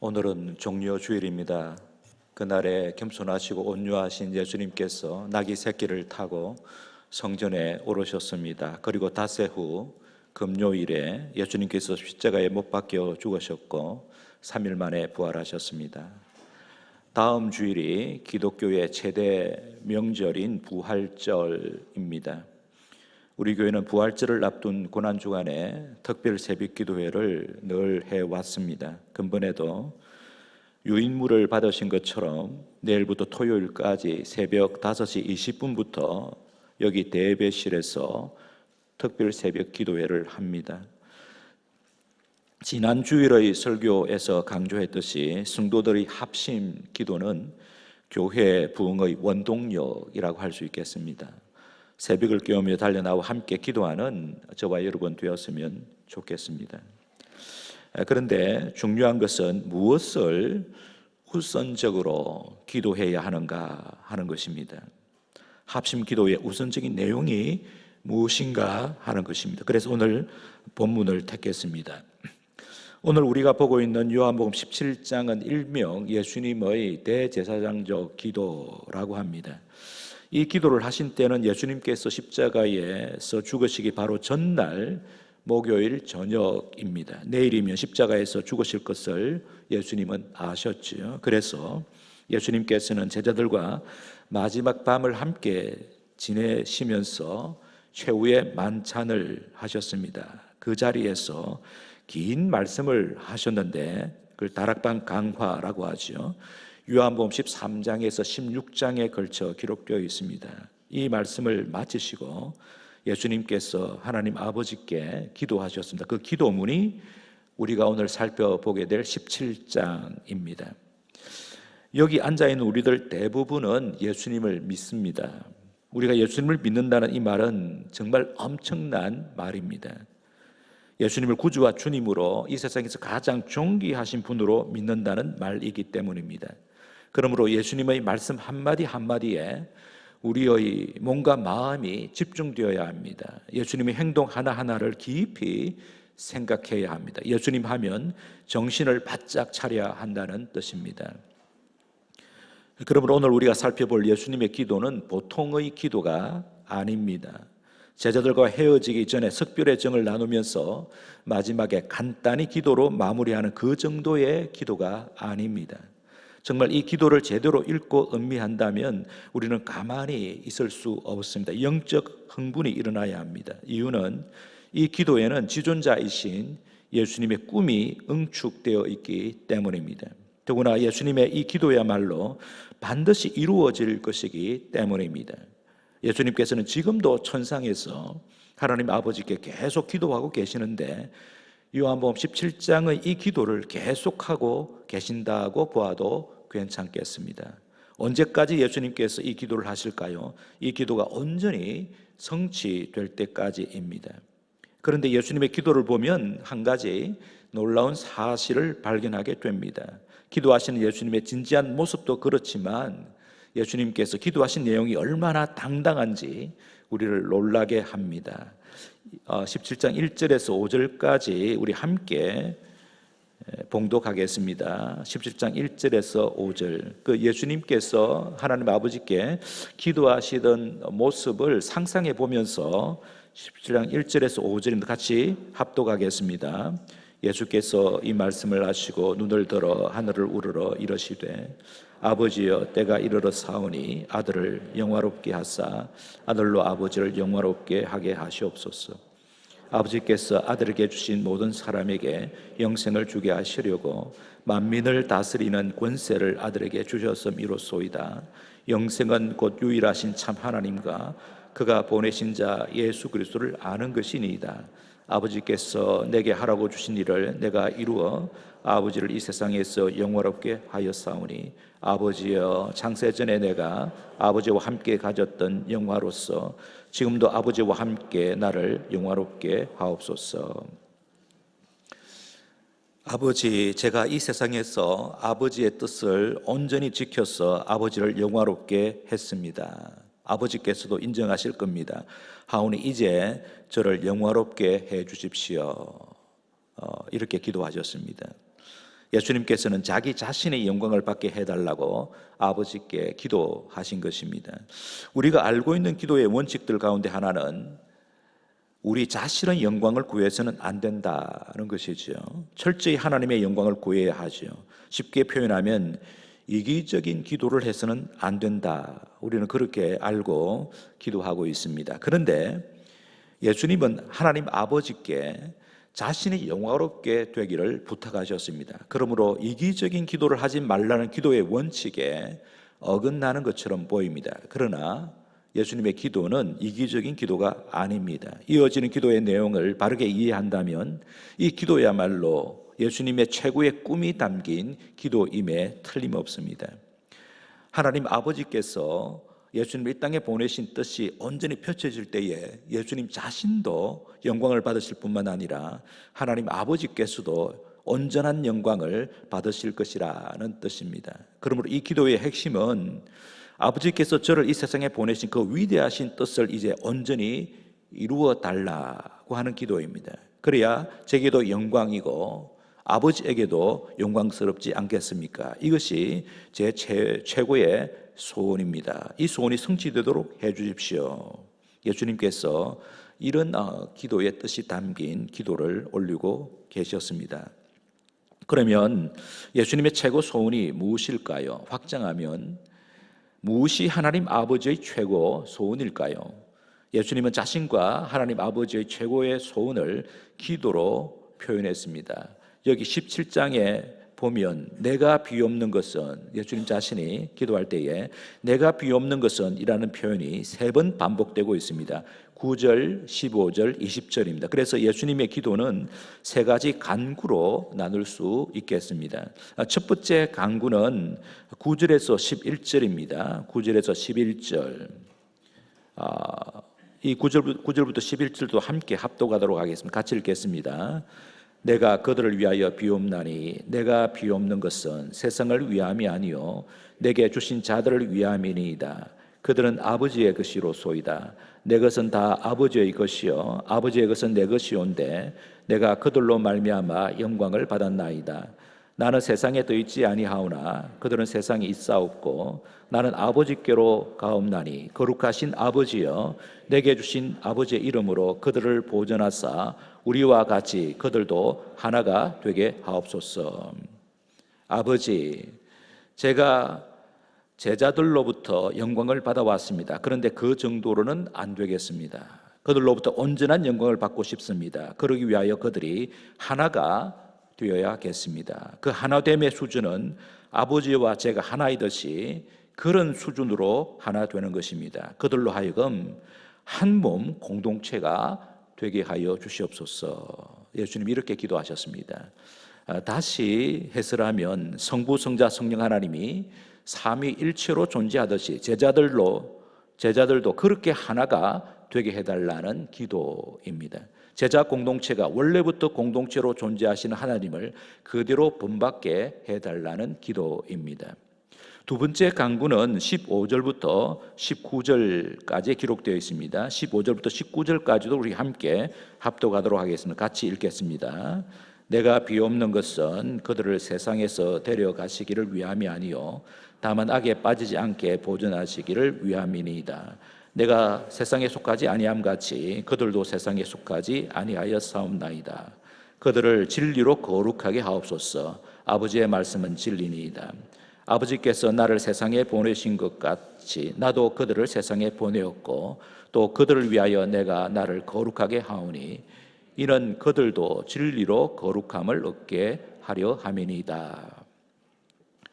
오늘은 종려 주일입니다. 그날에 겸손하시고 온유하신 예수님께서 나귀 새끼를 타고 성전에 오르셨습니다. 그리고 닷새 후 금요일에 예수님께서 십자가에 못 박혀 죽으셨고 3일 만에 부활하셨습니다. 다음 주일이 기독교의 최대 명절인 부활절입니다. 우리 교회는 부활절을 앞둔 고난주간에 특별 새벽기도회를 늘 해왔습니다. 근본에도 유인물을 받으신 것처럼 내일부터 토요일까지 새벽 5시 20분부터 여기 대배실에서 특별 새벽기도회를 합니다. 지난 주일의 설교에서 강조했듯이 성도들의 합심 기도는 교회 부흥의 원동력이라고 할 수 있겠습니다. 새벽을 깨우며 달려나와 함께 기도하는 저와 여러분 되었으면 좋겠습니다. 그런데 중요한 것은 무엇을 우선적으로 기도해야 하는가 하는 것입니다. 합심 기도의 우선적인 내용이 무엇인가 하는 것입니다. 그래서 오늘 본문을 택했습니다. 오늘 우리가 보고 있는 요한복음 17장은 일명 예수님의 대제사장적 기도라고 합니다. 이 기도를 하신 때는 예수님께서 십자가에서 죽으시기 바로 전날 목요일 저녁입니다. 내일이면 십자가에서 죽으실 것을 예수님은 아셨지요. 그래서 예수님께서는 제자들과 마지막 밤을 함께 지내시면서 최후의 만찬을 하셨습니다. 그 자리에서 긴 말씀을 하셨는데 그걸 다락방 강화라고 하죠. 요한복음 13장에서 16장에 걸쳐 기록되어 있습니다. 이 말씀을 마치시고 예수님께서 하나님 아버지께 기도하셨습니다. 그 기도문이 우리가 오늘 살펴보게 될 17장입니다. 여기 앉아있는 우리들 대부분은 예수님을 믿습니다. 우리가 예수님을 믿는다는 이 말은 정말 엄청난 말입니다. 예수님을 구주와 주님으로 이 세상에서 가장 존귀하신 분으로 믿는다는 말이기 때문입니다. 그러므로 예수님의 말씀 한마디 한마디에 우리의 몸과 마음이 집중되어야 합니다. 예수님의 행동 하나하나를 깊이 생각해야 합니다. 예수님 하면 정신을 바짝 차려야 한다는 뜻입니다. 그러므로 오늘 우리가 살펴볼 예수님의 기도는 보통의 기도가 아닙니다. 제자들과 헤어지기 전에 특별의 정을 나누면서 마지막에 간단히 기도로 마무리하는 그 정도의 기도가 아닙니다. 정말 이 기도를 제대로 읽고 음미한다면 우리는 가만히 있을 수 없습니다. 영적 흥분이 일어나야 합니다. 이유는 이 기도에는 지존자이신 예수님의 꿈이 응축되어 있기 때문입니다. 더구나 예수님의 이 기도야말로 반드시 이루어질 것이기 때문입니다. 예수님께서는 지금도 천상에서 하나님 아버지께 계속 기도하고 계시는데 요한복음 17장의 이 기도를 계속하고 계신다고 보아도 괜찮겠습니다. 언제까지 예수님께서 이 기도를 하실까요? 이 기도가 온전히 성취될 때까지입니다. 그런데 예수님의 기도를 보면 한 가지 놀라운 사실을 발견하게 됩니다. 기도하시는 예수님의 진지한 모습도 그렇지만 예수님께서 기도하신 내용이 얼마나 당당한지 우리를 놀라게 합니다. 17장 1절에서 5절까지 우리 함께 봉독하겠습니다. 17장 1절에서 5절. 그 예수님께서 하나님 아버지께 기도하시던 모습을 상상해 보면서 17장 1절에서 5절입니다. 같이 합독하겠습니다. 예수께서 이 말씀을 하시고 눈을 들어 하늘을 우러러 이르시되 아버지여 때가 이르러 사오니 아들을 영화롭게 하사 아들로 아버지를 영화롭게 하게 하시옵소서. 아버지께서 아들에게 주신 모든 사람에게 영생을 주게 하시려고 만민을 다스리는 권세를 아들에게 주셨음이로소이다. 영생은 곧 유일하신 참 하나님과 그가 보내신 자 예수 그리스도를 아는 것이니이다. 아버지께서 내게 하라고 주신 일을 내가 이루어 아버지를 이 세상에서 영화롭게 하였사오니 아버지여 창세전에 내가 아버지와 함께 가졌던 영화로서 지금도 아버지와 함께 나를 영화롭게 하옵소서. 아버지, 제가 이 세상에서 아버지의 뜻을 온전히 지켜서 아버지를 영화롭게 했습니다. 아버지께서도 인정하실 겁니다. 하오니 이제 저를 영화롭게 해 주십시오. 이렇게 기도하셨습니다. 예수님께서는 자기 자신의 영광을 받게 해달라고 아버지께 기도하신 것입니다. 우리가 알고 있는 기도의 원칙들 가운데 하나는 우리 자신의 영광을 구해서는 안 된다는 것이죠. 철저히 하나님의 영광을 구해야 하죠. 쉽게 표현하면 이기적인 기도를 해서는 안 된다. 우리는 그렇게 알고 기도하고 있습니다. 그런데 예수님은 하나님 아버지께 자신이 영화롭게 되기를 부탁하셨습니다. 그러므로 이기적인 기도를 하지 말라는 기도의 원칙에 어긋나는 것처럼 보입니다. 그러나 예수님의 기도는 이기적인 기도가 아닙니다. 이어지는 기도의 내용을 바르게 이해한다면 이 기도야말로 예수님의 최고의 꿈이 담긴 기도임에 틀림없습니다. 하나님 아버지께서 예수님을 이 땅에 보내신 뜻이 온전히 펼쳐질 때에 예수님 자신도 영광을 받으실 뿐만 아니라 하나님 아버지께서도 온전한 영광을 받으실 것이라는 뜻입니다. 그러므로 이 기도의 핵심은 아버지께서 저를 이 세상에 보내신 그 위대하신 뜻을 이제 온전히 이루어 달라고 하는 기도입니다. 그래야 제게도 영광이고 아버지에게도 영광스럽지 않겠습니까? 이것이 제 최고의 소원입니다. 이 소원이 성취되도록 해 주십시오. 예수님께서 이런 기도의 뜻이 담긴 기도를 올리고 계셨습니다. 그러면 예수님의 최고 소원이 무엇일까요? 확장하면 무엇이 하나님 아버지의 최고 소원일까요? 예수님은 자신과 하나님 아버지의 최고의 소원을 기도로 표현했습니다. 여기 17장에 보면 내가 비옵는 것은, 예수님 자신이 기도할 때에 내가 비옵는 것은 이라는 표현이 3번 반복되고 있습니다. 9절, 15절, 20절입니다. 그래서 예수님의 기도는 3가지 간구로 나눌 수 있겠습니다. 첫 번째 간구는 9절에서 11절입니다. 9절에서 11절. 이 9절부터 11절도 함께 합독하도록 하겠습니다. 같이 읽겠습니다. 내가 그들을 위하여 비옵나니 내가 비옵는 것은 세상을 위함이 아니요 내게 주신 자들을 위함이니이다. 그들은 아버지의 것이로소이다. 내 것은 다 아버지의 것이요 아버지의 것은 내 것이온데 내가 그들로 말미암아 영광을 받았나이다. 나는 세상에 더 있지 아니하오나 그들은 세상에 있사옵고 나는 아버지께로 가옵나니 거룩하신 아버지여 내게 주신 아버지의 이름으로 그들을 보존하사 우리와 같이 그들도 하나가 되게 하옵소서. 아버지, 제가 제자들로부터 영광을 받아왔습니다. 그런데 그 정도로는 안 되겠습니다. 그들로부터 온전한 영광을 받고 싶습니다. 그러기 위하여 그들이 하나가 되어야겠습니다. 그 하나됨의 수준은 아버지와 제가 하나이듯이 그런 수준으로 하나 되는 것입니다. 그들로 하여금 한 몸 공동체가 되게 하여 주시옵소서. 예수님 이렇게 기도하셨습니다. 다시 해설하면 성부, 성자, 성령 하나님이 삼위일체로 존재하듯이 제자들도 그렇게 하나가 되게 해달라는 기도입니다. 제자 공동체가 원래부터 공동체로 존재하시는 하나님을 그대로 본받게 해달라는 기도입니다. 두 번째 간구는 15절부터 19절까지 기록되어 있습니다. 15절부터 19절까지도 우리 함께 합독하도록 하겠습니다. 같이 읽겠습니다. 내가 비옵는 것은 그들을 세상에서 데려가시기를 위함이 아니요 다만 악에 빠지지 않게 보존하시기를 위함이니이다. 내가 세상에 속하지 아니함 같이 그들도 세상에 속하지 아니하였사옵나이다. 그들을 진리로 거룩하게 하옵소서. 아버지의 말씀은 진리니이다. 아버지께서 나를 세상에 보내신 것 같이 나도 그들을 세상에 보내었고 또 그들을 위하여 내가 나를 거룩하게 하오니 이는 그들도 진리로 거룩함을 얻게 하려 함이니이다.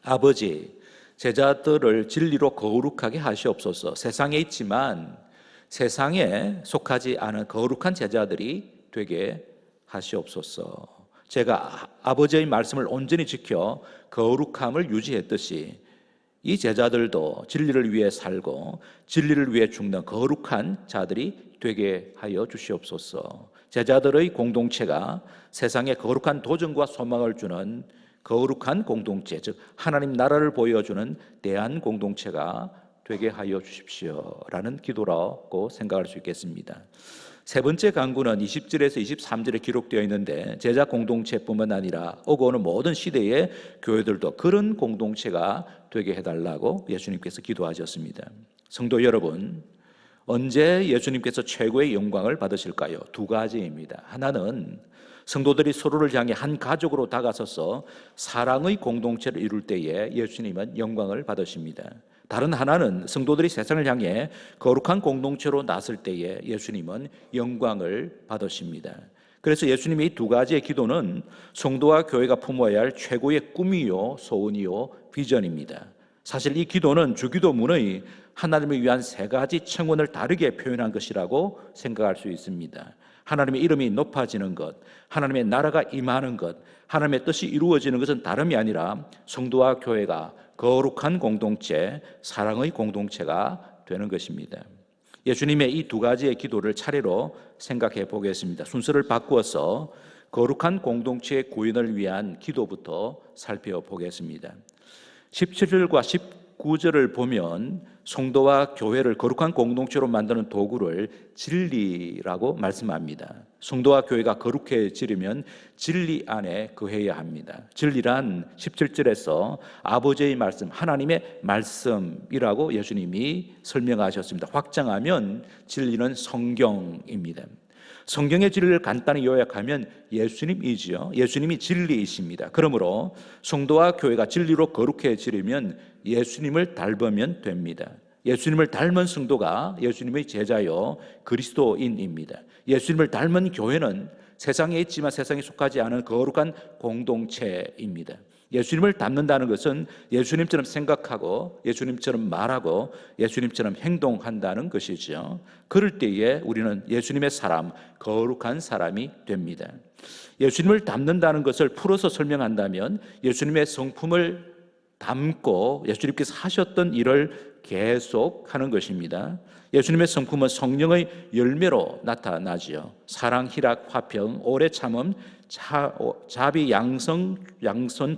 아버지, 제자들을 진리로 거룩하게 하시옵소서. 세상에 있지만 세상에 속하지 않은 거룩한 제자들이 되게 하시옵소서. 제가 아버지의 말씀을 온전히 지켜 거룩함을 유지했듯이 이 제자들도 진리를 위해 살고 진리를 위해 죽는 거룩한 자들이 되게 하여 주시옵소서. 제자들의 공동체가 세상에 거룩한 도전과 소망을 주는 거룩한 공동체, 즉 하나님 나라를 보여주는 대한 공동체가 되게 하여 주십시오라는 기도라고 생각할 수 있겠습니다. 세 번째 강구는 20절에서 23절에 기록되어 있는데 제자 공동체뿐만 아니라 오고 오는 모든 시대의 교회들도 그런 공동체가 되게 해달라고 예수님께서 기도하셨습니다. 성도 여러분, 언제 예수님께서 최고의 영광을 받으실까요? 두 가지입니다. 하나는 성도들이 서로를 향해 한 가족으로 다가서서 사랑의 공동체를 이룰 때에 예수님은 영광을 받으십니다. 다른 하나는 성도들이 세상을 향해 거룩한 공동체로 나설 때에 예수님은 영광을 받으십니다. 그래서 예수님의 이 두 가지의 기도는 성도와 교회가 품어야 할 최고의 꿈이요, 소원이요, 비전입니다. 사실 이 기도는 주기도문의 하나님을 위한 세 가지 청원을 다르게 표현한 것이라고 생각할 수 있습니다. 하나님의 이름이 높아지는 것, 하나님의 나라가 임하는 것, 하나님의 뜻이 이루어지는 것은 다름이 아니라 성도와 교회가 거룩한 공동체, 사랑의 공동체가 되는 것입니다. 예수님의 이 두 가지의 기도를 차례로 생각해 보겠습니다. 순서를 바꾸어서 거룩한 공동체의 구현을 위한 기도부터 살펴보겠습니다. 17절과 19절을 보면 성도와 교회를 거룩한 공동체로 만드는 도구를 진리라고 말씀합니다. 성도와 교회가 거룩해지려면 진리 안에 거해야 합니다. 진리란 17절에서 아버지의 말씀, 하나님의 말씀이라고 예수님이 설명하셨습니다. 확장하면 진리는 성경입니다. 성경의 진리를 간단히 요약하면 예수님이지요. 예수님이 진리이십니다. 그러므로 성도와 교회가 진리로 거룩해지려면 예수님을 닮으면 됩니다. 예수님을 닮은 성도가 예수님의 제자요 그리스도인입니다. 예수님을 닮은 교회는 세상에 있지만 세상에 속하지 않은 거룩한 공동체입니다. 예수님을 닮는다는 것은 예수님처럼 생각하고 예수님처럼 말하고 예수님처럼 행동한다는 것이죠. 그럴 때에 우리는 예수님의 사람, 거룩한 사람이 됩니다. 예수님을 닮는다는 것을 풀어서 설명한다면 예수님의 성품을 담고 예수님께서 하셨던 일을 계속 하는 것입니다. 예수님의 성품은 성령의 열매로 나타나지요. 사랑, 희락, 화평, 오래 참음, 자비, 양선,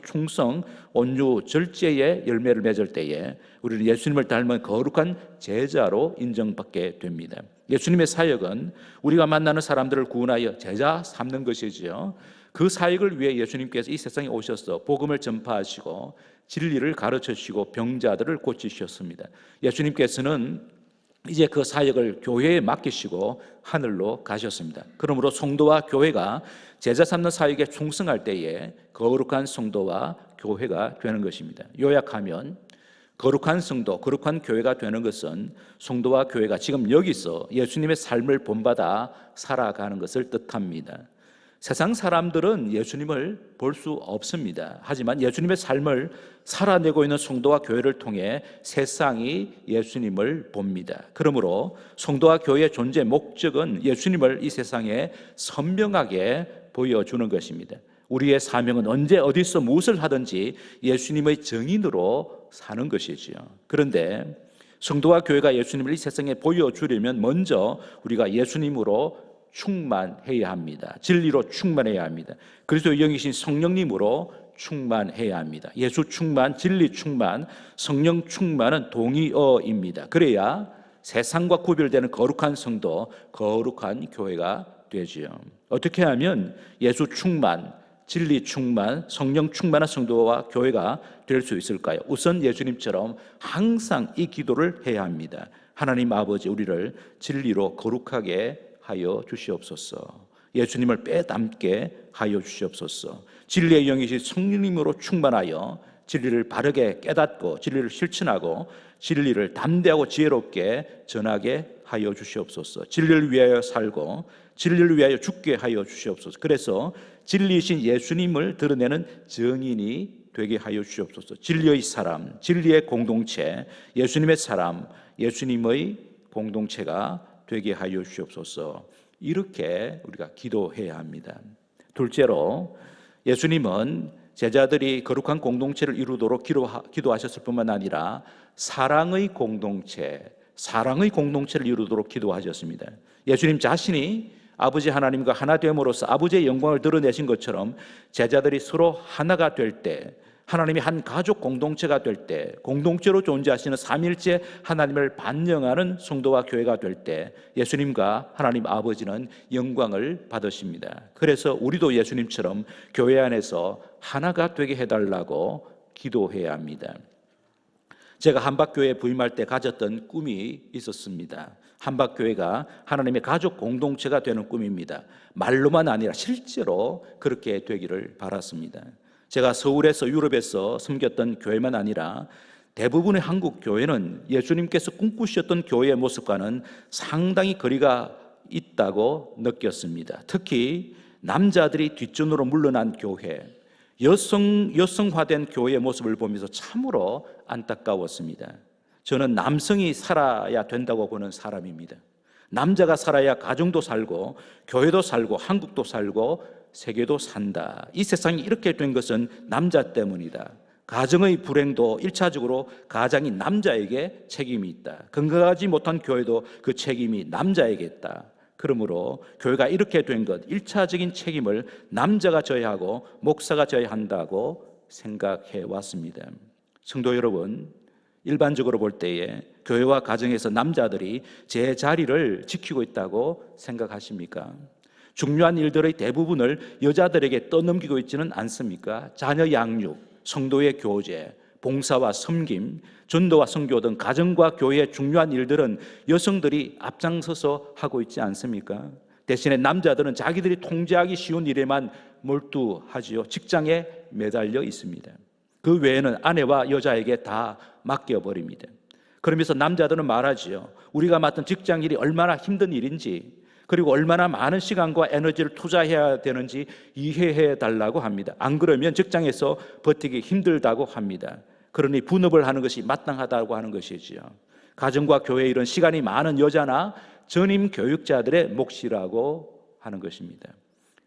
충성, 온유, 절제의 열매를 맺을 때에 우리는 예수님을 닮은 거룩한 제자로 인정받게 됩니다. 예수님의 사역은 우리가 만나는 사람들을 구원하여 제자 삼는 것이지요. 그 사역을 위해 예수님께서 이 세상에 오셔서 복음을 전파하시고 진리를 가르치시고 병자들을 고치셨습니다. 예수님께서는 이제 그 사역을 교회에 맡기시고 하늘로 가셨습니다. 그러므로 성도와 교회가 제자 삼는 사역에 충성할 때에 거룩한 성도와 교회가 되는 것입니다. 요약하면 거룩한 성도, 거룩한 교회가 되는 것은 성도와 교회가 지금 여기서 예수님의 삶을 본받아 살아가는 것을 뜻합니다. 세상 사람들은 예수님을 볼 수 없습니다. 하지만 예수님의 삶을 살아내고 있는 성도와 교회를 통해 세상이 예수님을 봅니다. 그러므로 성도와 교회의 존재 목적은 예수님을 이 세상에 선명하게 보여주는 것입니다. 우리의 사명은 언제 어디서 무엇을 하든지 예수님의 증인으로 사는 것이지요. 그런데 성도와 교회가 예수님을 이 세상에 보여주려면 먼저 우리가 예수님으로 충만해야 합니다. 진리로 충만해야 합니다. 그리스도의 영이신 성령님으로 충만해야 합니다. 예수 충만, 진리 충만, 성령 충만은 동의어입니다. 그래야 세상과 구별되는 거룩한 성도, 거룩한 교회가 되지요. 어떻게 하면 예수 충만, 진리 충만, 성령 충만한 성도와 교회가 될 수 있을까요? 우선 예수님처럼 항상 이 기도를 해야 합니다. 하나님 아버지, 우리를 진리로 거룩하게 하여 주시옵소서. 예수님을 빼닮게 하여 주시옵소서. 진리의 영이신 성령님으로 충만하여 진리를 바르게 깨닫고 진리를 실천하고 진리를 담대하고 지혜롭게 전하게 하여 주시옵소서. 진리를 위하여 살고 진리를 위하여 죽게 하여 주시옵소서. 그래서 진리이신 예수님을 드러내는 증인이 되게 하여 주시옵소서. 진리의 사람, 진리의 공동체, 예수님의 사람, 예수님의 공동체가 되게 하여 주시옵소서. 이렇게 우리가 기도해야 합니다. 둘째로 예수님은 제자들이 거룩한 공동체를 이루도록 기도하셨을 뿐만 아니라 사랑의 공동체를 이루도록 기도하셨습니다. 예수님 자신이 아버지 하나님과 하나 됨으로써 아버지의 영광을 드러내신 것처럼 제자들이 서로 하나가 될 때 하나님이 한 가족 공동체가 될 때, 공동체로 존재하시는 삼일째 하나님을 반영하는 성도와 교회가 될 때 예수님과 하나님 아버지는 영광을 받으십니다. 그래서 우리도 예수님처럼 교회 안에서 하나가 되게 해달라고 기도해야 합니다. 제가 한박교회에 부임할 때 가졌던 꿈이 있었습니다. 한박교회가 하나님의 가족 공동체가 되는 꿈입니다. 말로만 아니라 실제로 그렇게 되기를 바랐습니다. 제가 서울에서 유럽에서 섬겼던 교회만 아니라 대부분의 한국 교회는 예수님께서 꿈꾸셨던 교회의 모습과는 상당히 거리가 있다고 느꼈습니다. 특히 남자들이 뒷전으로 물러난 교회, 여성화된 교회의 모습을 보면서 참으로 안타까웠습니다. 저는 남성이 살아야 된다고 보는 사람입니다. 남자가 살아야 가정도 살고 교회도 살고 한국도 살고 세계도 산다. 이 세상이 이렇게 된 것은 남자 때문이다. 가정의 불행도 1차적으로 가장이 남자에게 책임이 있다. 건강하지 못한 교회도 그 책임이 남자에게 있다. 그러므로 교회가 이렇게 된 것, 1차적인 책임을 남자가 져야 하고 목사가 져야 한다고 생각해 왔습니다. 성도 여러분, 일반적으로 볼 때에 교회와 가정에서 남자들이 제 자리를 지키고 있다고 생각하십니까? 중요한 일들의 대부분을 여자들에게 떠넘기고 있지는 않습니까? 자녀 양육, 성도의 교제, 봉사와 섬김, 전도와 선교 등 가정과 교회의 중요한 일들은 여성들이 앞장서서 하고 있지 않습니까? 대신에 남자들은 자기들이 통제하기 쉬운 일에만 몰두하지요. 직장에 매달려 있습니다. 그 외에는 아내와 여자에게 다 맡겨버립니다. 그러면서 남자들은 말하지요. 우리가 맡은 직장 일이 얼마나 힘든 일인지, 그리고 얼마나 많은 시간과 에너지를 투자해야 되는지 이해해 달라고 합니다. 안 그러면 직장에서 버티기 힘들다고 합니다. 그러니 분업을 하는 것이 마땅하다고 하는 것이지요. 가정과 교회 일은 시간이 많은 여자나 전임 교육자들의 몫이라고 하는 것입니다.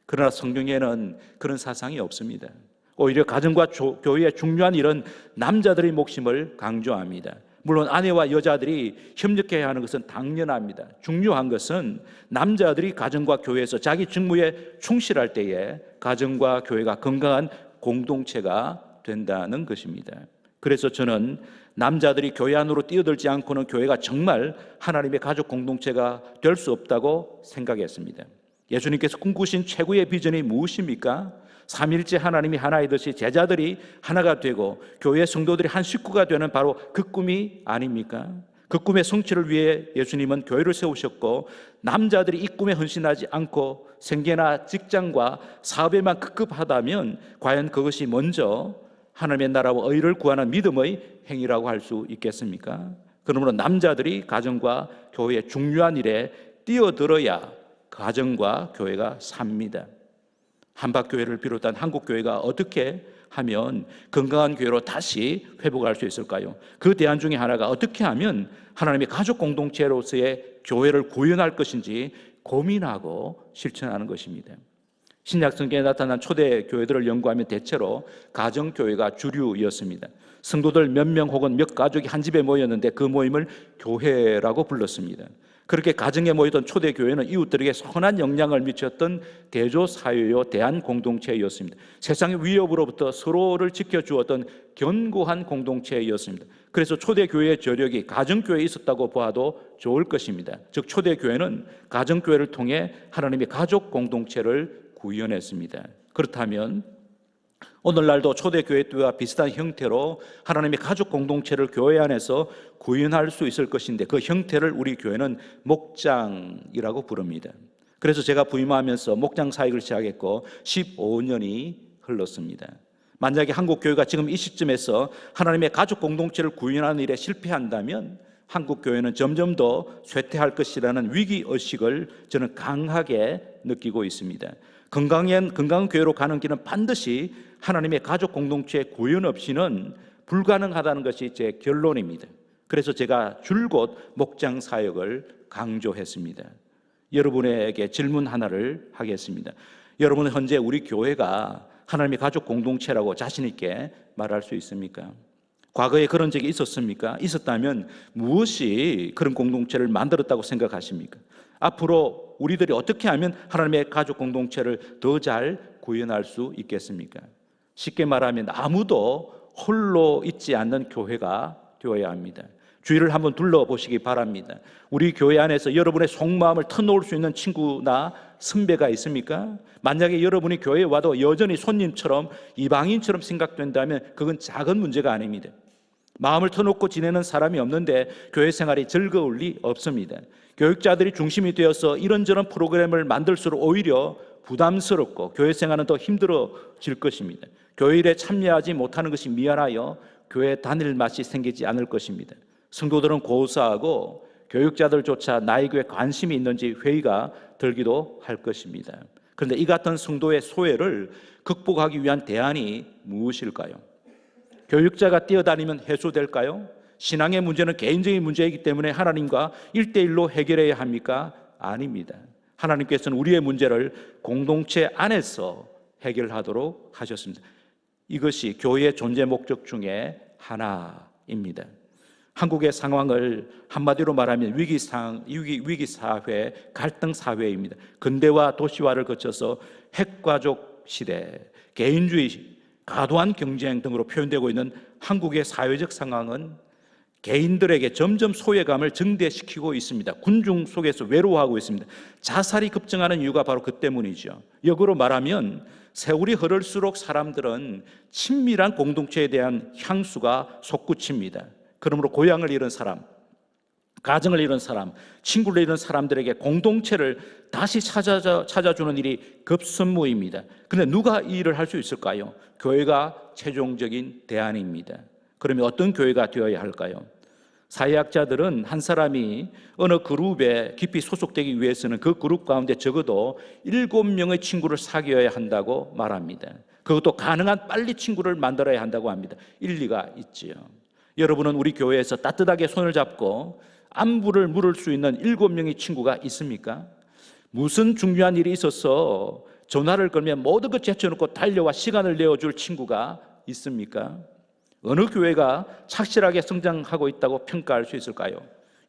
그러나 성경에는 그런 사상이 없습니다. 오히려 가정과 교회의 중요한 일은 남자들의 몫임을 강조합니다. 물론 아내와 여자들이 협력해야 하는 것은 당연합니다. 중요한 것은 남자들이 가정과 교회에서 자기 직무에 충실할 때에 가정과 교회가 건강한 공동체가 된다는 것입니다. 그래서 저는 남자들이 교회 안으로 뛰어들지 않고는 교회가 정말 하나님의 가족 공동체가 될 수 없다고 생각했습니다. 예수님께서 꿈꾸신 최고의 비전이 무엇입니까? 삼일째 하나님이 하나이듯이 제자들이 하나가 되고 교회 성도들이 한 식구가 되는 바로 그 꿈이 아닙니까? 그 꿈의 성취를 위해 예수님은 교회를 세우셨고, 남자들이 이 꿈에 헌신하지 않고 생계나 직장과 사업에만 급급하다면 과연 그것이 먼저 하나님의 나라와 의를 구하는 믿음의 행위라고 할 수 있겠습니까? 그러므로 남자들이 가정과 교회의 중요한 일에 뛰어들어야 가정과 교회가 삽니다. 한박교회를 비롯한 한국교회가 어떻게 하면 건강한 교회로 다시 회복할 수 있을까요? 그 대안 중에 하나가 어떻게 하면 하나님의 가족 공동체로서의 교회를 구현할 것인지 고민하고 실천하는 것입니다. 신약 성경에 나타난 초대 교회들을 연구하면 대체로 가정교회가 주류였습니다. 성도들 몇 명 혹은 몇 가족이 한 집에 모였는데 그 모임을 교회라고 불렀습니다. 그렇게 가정에 모이던 초대 교회는 이웃들에게 선한 영향을 미쳤던 대조 사회요 대한 공동체였습니다. 세상의 위협으로부터 서로를 지켜주었던 견고한 공동체였습니다. 그래서 초대 교회의 저력이 가정 교회에 있었다고 봐도 좋을 것입니다. 즉 초대 교회는 가정 교회를 통해 하나님의 가족 공동체를 구현했습니다. 그렇다면 오늘날도 초대교회 때와 비슷한 형태로 하나님의 가족 공동체를 교회 안에서 구현할 수 있을 것인데, 그 형태를 우리 교회는 목장이라고 부릅니다. 그래서 제가 부임하면서 목장 사역을 시작했고 15년이 흘렀습니다. 만약에 한국교회가 지금 이 시점에서 하나님의 가족 공동체를 구현하는 일에 실패한다면 한국교회는 점점 더 쇠퇴할 것이라는 위기의식을 저는 강하게 느끼고 있습니다. 건강한 교회로 가는 길은 반드시 하나님의 가족 공동체 구현 없이는 불가능하다는 것이 제 결론입니다. 그래서 제가 줄곧 목장 사역을 강조했습니다. 여러분에게 질문 하나를 하겠습니다. 여러분은 현재 우리 교회가 하나님의 가족 공동체라고 자신 있게 말할 수 있습니까? 과거에 그런 적이 있었습니까? 있었다면 무엇이 그런 공동체를 만들었다고 생각하십니까? 앞으로 우리들이 어떻게 하면 하나님의 가족 공동체를 더 잘 구현할 수 있겠습니까? 쉽게 말하면 아무도 홀로 있지 않는 교회가 되어야 합니다. 주위를 한번 둘러보시기 바랍니다. 우리 교회 안에서 여러분의 속마음을 터놓을 수 있는 친구나 선배가 있습니까? 만약에 여러분이 교회에 와도 여전히 손님처럼 이방인처럼 생각된다면 그건 작은 문제가 아닙니다. 마음을 터놓고 지내는 사람이 없는데 교회 생활이 즐거울 리 없습니다. 교육자들이 중심이 되어서 이런저런 프로그램을 만들수록 오히려 부담스럽고 교회 생활은 더 힘들어질 것입니다. 교회 일에 참여하지 못하는 것이 미안하여 교회 다닐 맛이 생기지 않을 것입니다. 성도들은 고사하고 교육자들조차 나의 교회에 관심이 있는지 회의가 들기도 할 것입니다. 그런데 이 같은 성도의 소외를 극복하기 위한 대안이 무엇일까요? 교육자가 뛰어다니면 해소될까요? 신앙의 문제는 개인적인 문제이기 때문에 하나님과 1대1로 해결해야 합니까? 아닙니다. 하나님께서는 우리의 문제를 공동체 안에서 해결하도록 하셨습니다. 이것이 교회의 존재 목적 중에 하나입니다. 한국의 상황을 한마디로 말하면 위기 사회, 갈등 사회입니다. 근대화 도시화를 거쳐서 핵가족 시대, 개인주의, 과도한 경쟁 등으로 표현되고 있는 한국의 사회적 상황은 개인들에게 점점 소외감을 증대시키고 있습니다. 군중 속에서 외로워하고 있습니다. 자살이 급증하는 이유가 바로 그 때문이죠. 역으로 말하면 세월이 흐를수록 사람들은 친밀한 공동체에 대한 향수가 솟구칩니다. 그러므로 고향을 잃은 사람, 가정을 잃은 사람, 친구를 잃은 사람들에게 공동체를 다시 찾아주는 일이 급선무입니다. 그런데 누가 이 일을 할 수 있을까요? 교회가 최종적인 대안입니다. 그러면 어떤 교회가 되어야 할까요? 사회학자들은 한 사람이 어느 그룹에 깊이 소속되기 위해서는 그 그룹 가운데 적어도 7명의 친구를 사귀어야 한다고 말합니다. 그것도 가능한 빨리 친구를 만들어야 한다고 합니다. 일리가 있지요. 여러분은 우리 교회에서 따뜻하게 손을 잡고 안부를 물을 수 있는 7명의 친구가 있습니까? 무슨 중요한 일이 있어서 전화를 걸면 모든 것 제쳐놓고 달려와 시간을 내어줄 친구가 있습니까? 어느 교회가 착실하게 성장하고 있다고 평가할 수 있을까요?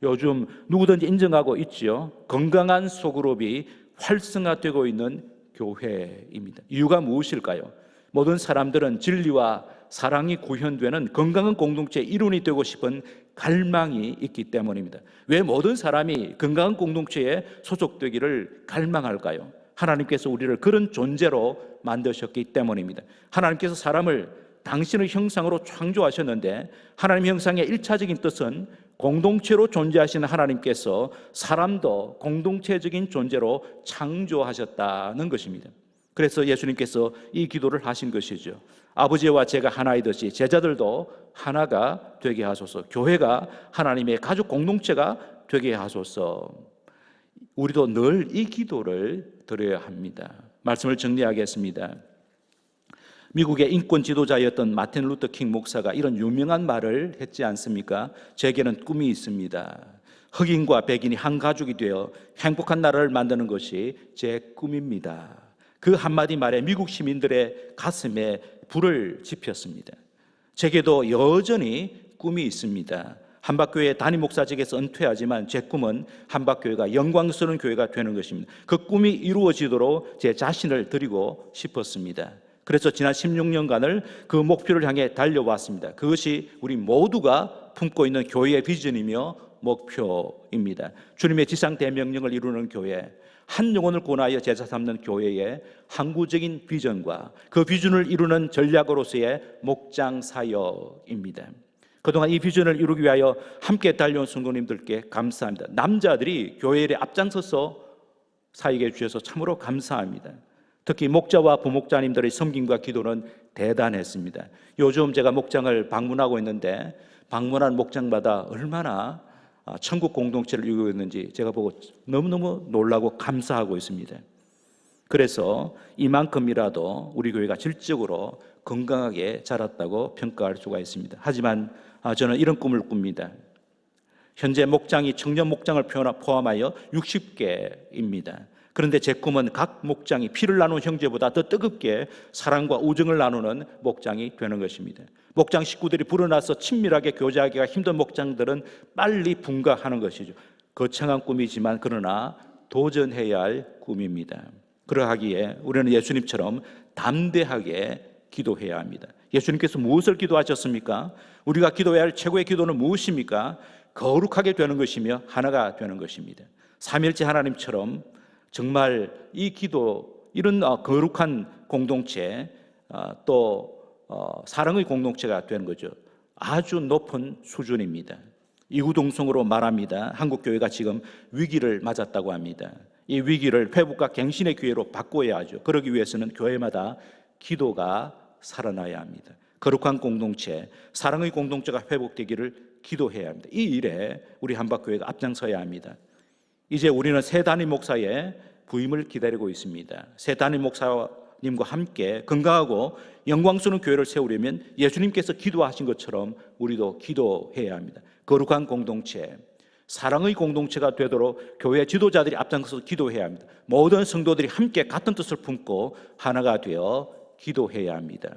요즘 누구든지 인정하고 있지요. 건강한 소그룹이 활성화되고 있는 교회입니다. 이유가 무엇일까요? 모든 사람들은 진리와 사랑이 구현되는 건강한 공동체의 일원이 되고 싶은 갈망이 있기 때문입니다. 왜 모든 사람이 건강한 공동체에 소속되기를 갈망할까요? 하나님께서 우리를 그런 존재로 만드셨기 때문입니다. 하나님께서 사람을 당신의 형상으로 창조하셨는데 하나님 형상의 1차적인 뜻은 공동체로 존재하시는 하나님께서 사람도 공동체적인 존재로 창조하셨다는 것입니다. 그래서 예수님께서 이 기도를 하신 것이죠. 아버지와 제가 하나이듯이 제자들도 하나가 되게 하소서. 교회가 하나님의 가족 공동체가 되게 하소서. 우리도 늘 이 기도를 드려야 합니다. 말씀을 정리하겠습니다. 미국의 인권 지도자였던 마틴 루터 킹 목사가 이런 유명한 말을 했지 않습니까? 제게는 꿈이 있습니다. 흑인과 백인이 한 가족이 되어 행복한 나라를 만드는 것이 제 꿈입니다. 그 한마디 말에 미국 시민들의 가슴에 불을 지폈습니다. 제게도 여전히 꿈이 있습니다. 한박교회 담임 목사직에서 은퇴하지만 제 꿈은 한박교회가 영광스러운 교회가 되는 것입니다. 그 꿈이 이루어지도록 제 자신을 드리고 싶었습니다. 그래서 지난 16년간을 그 목표를 향해 달려왔습니다. 그것이 우리 모두가 품고 있는 교회의 비전이며 목표입니다. 주님의 지상 대명령을 이루는 교회, 한 영혼을 구원하여 제자 삼는 교회의 항구적인 비전과 그 비전을 이루는 전략으로서의 목장 사역입니다. 그동안 이 비전을 이루기 위하여 함께 달려온 성도님들께 감사합니다. 남자들이 교회 일에 앞장서서 사역해 주셔서 참으로 감사합니다. 특히 목자와 부목자님들의 섬김과 기도는 대단했습니다. 요즘 제가 목장을 방문하고 있는데 방문한 목장마다 얼마나 천국 공동체를 이루고 있는지 제가 보고 너무너무 놀라고 감사하고 있습니다. 그래서 이만큼이라도 우리 교회가 질적으로 건강하게 자랐다고 평가할 수가 있습니다. 하지만 저는 이런 꿈을 꿉니다. 현재 목장이 청년 목장을 포함하여 60개입니다. 그런데 제 꿈은 각 목장이 피를 나눈 형제보다 더 뜨겁게 사랑과 우정을 나누는 목장이 되는 것입니다. 목장 식구들이 불어나서 친밀하게 교제하기가 힘든 목장들은 빨리 분가하는 것이죠. 거창한 꿈이지만 그러나 도전해야 할 꿈입니다. 그러하기에 우리는 예수님처럼 담대하게 기도해야 합니다. 예수님께서 무엇을 기도하셨습니까? 우리가 기도해야 할 최고의 기도는 무엇입니까? 거룩하게 되는 것이며 하나가 되는 것입니다. 삼위일체 하나님처럼 정말 이 기도, 이런 거룩한 공동체, 또 사랑의 공동체가 되는 거죠. 아주 높은 수준입니다. 이구동성으로 말합니다. 한국교회가 지금 위기를 맞았다고 합니다. 이 위기를 회복과 갱신의 기회로 바꿔야 하죠. 그러기 위해서는 교회마다 기도가 살아나야 합니다. 거룩한 공동체, 사랑의 공동체가 회복되기를 기도해야 합니다. 이 일에 우리 한박교회가 앞장서야 합니다. 이제 우리는 새 담임 목사의 부임을 기다리고 있습니다. 새 담임 목사님과 함께 건강하고 영광스러운 교회를 세우려면 예수님께서 기도하신 것처럼 우리도 기도해야 합니다. 거룩한 공동체, 사랑의 공동체가 되도록 교회 지도자들이 앞장서서 기도해야 합니다. 모든 성도들이 함께 같은 뜻을 품고 하나가 되어 기도해야 합니다.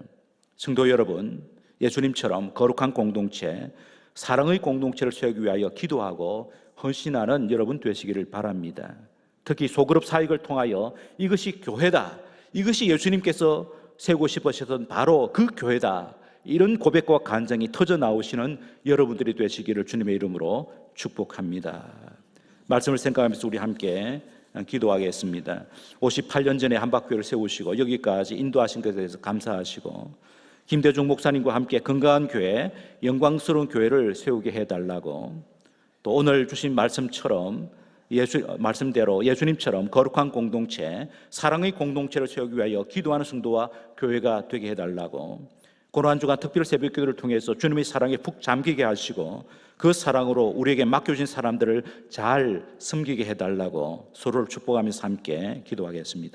성도 여러분, 예수님처럼 거룩한 공동체, 사랑의 공동체를 세우기 위하여 기도하고 헌신하는 여러분 되시기를 바랍니다. 특히 소그룹 사역을 통하여 이것이 교회다, 이것이 예수님께서 세우고 싶으셨던 바로 그 교회다, 이런 고백과 간증이 터져 나오시는 여러분들이 되시기를 주님의 이름으로 축복합니다. 말씀을 생각하면서 우리 함께 기도하겠습니다. 58년 전에 한박교회를 세우시고 여기까지 인도하신 것에 대해서 감사하시고, 김대중 목사님과 함께 건강한 교회, 영광스러운 교회를 세우게 해달라고, 또 오늘 주신 말씀처럼 말씀대로 예수님처럼 거룩한 공동체, 사랑의 공동체를 세우기 위하여 기도하는 성도와 교회가 되게 해달라고, 고난 주간 특별 새벽 기도를 통해서 주님의 사랑에 푹 잠기게 하시고 그 사랑으로 우리에게 맡겨진 사람들을 잘 섬기게 해달라고 서로를 축복하면서 함께 기도하겠습니다.